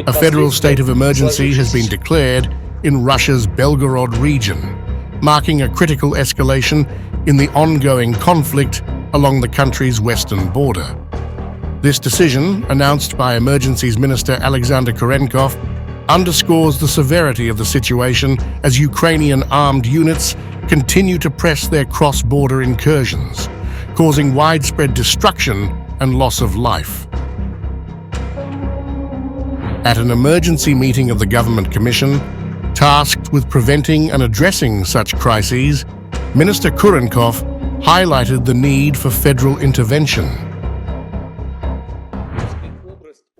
A federal state of emergency has been declared in Russia's Belgorod region, marking a critical escalation in the ongoing conflict along the country's western border. This decision, announced by Emergencies Minister Alexander Kurenkov, underscores the severity of the situation as Ukrainian armed units continue to press their cross-border incursions, causing widespread destruction and loss of life. At an emergency meeting of the Government Commission, tasked with preventing and addressing such crises, Minister Kurenkov highlighted the need for federal intervention.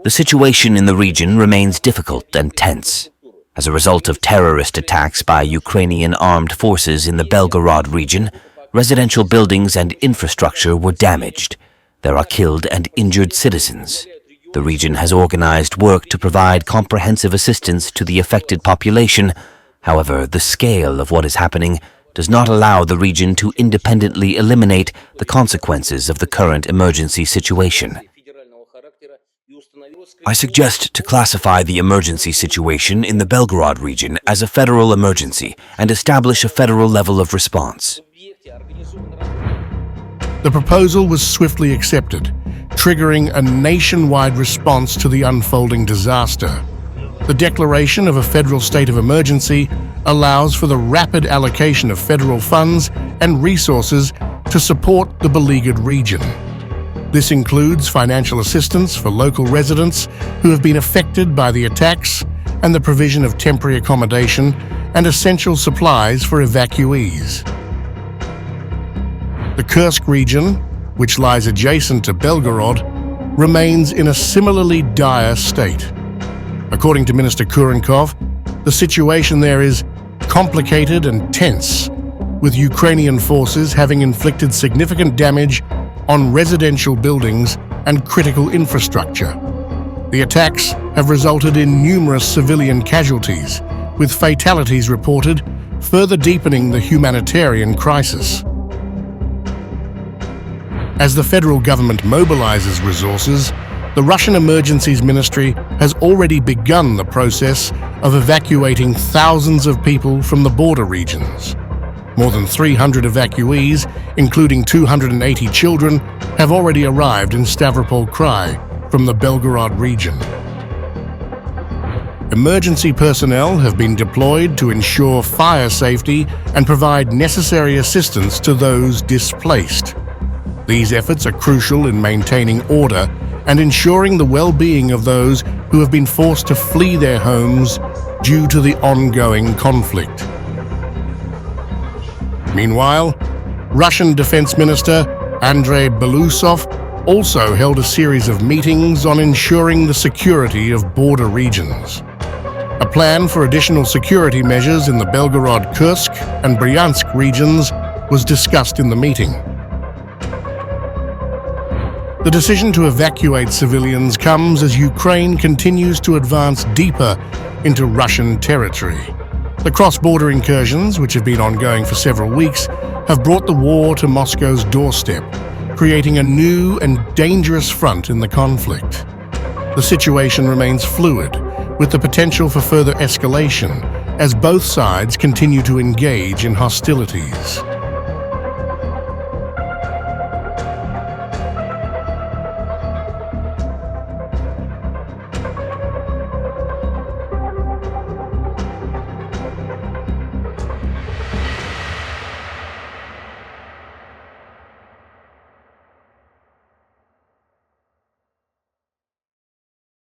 The situation in the region remains difficult and tense. As a result of terrorist attacks by Ukrainian armed forces in the Belgorod region, residential buildings and infrastructure were damaged. There are killed and injured citizens. The region has organized work to provide comprehensive assistance to the affected population. However, the scale of what is happening does not allow the region to independently eliminate the consequences of the current emergency situation. I suggest to classify the emergency situation in the Belgorod region as a federal emergency and establish a federal level of response. The proposal was swiftly accepted, triggering a nationwide response to the unfolding disaster. The declaration of a federal state of emergency allows for the rapid allocation of federal funds and resources to support the beleaguered region. This includes financial assistance for local residents who have been affected by the attacks and the provision of temporary accommodation and essential supplies for evacuees. The Kursk region, which lies adjacent to Belgorod, remains in a similarly dire state. According to Minister Kurenkov, the situation there is complicated and tense, with Ukrainian forces having inflicted significant damage on residential buildings and critical infrastructure. The attacks have resulted in numerous civilian casualties, with fatalities reported, further deepening the humanitarian crisis. As the federal government mobilizes resources, the Russian Emergencies Ministry has already begun the process of evacuating thousands of people from the border regions. More than 300 evacuees, including 280 children, have already arrived in Stavropol Krai from the Belgorod region. Emergency personnel have been deployed to ensure fire safety and provide necessary assistance to those displaced. These efforts are crucial in maintaining order and ensuring the well-being of those who have been forced to flee their homes due to the ongoing conflict. Meanwhile, Russian Defense Minister Andrei Belousov also held a series of meetings on ensuring the security of border regions. A plan for additional security measures in the Belgorod, Kursk, and Bryansk regions was discussed in the meeting. The decision to evacuate civilians comes as Ukraine continues to advance deeper into Russian territory. The cross-border incursions, which have been ongoing for several weeks, have brought the war to Moscow's doorstep, creating a new and dangerous front in the conflict. The situation remains fluid, with the potential for further escalation as both sides continue to engage in hostilities.